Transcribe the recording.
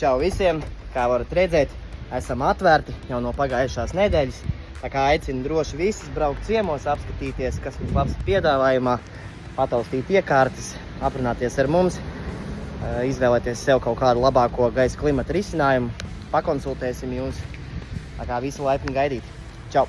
Čau visiem! Kā varat redzēt, esam atvērti jau no pagājušās nedēļas. Tā kā aicinu droši visus braukt ciemos, apskatīties, kas mums labs piedāvājumā, pataustīt iekārtas, aprunāties ar mums, izvēlēties sev kaut kādu labāko gaisa klimata risinājumu, pakonsultēsim jūs. Tā kā visu laipni gaidīt. Čau!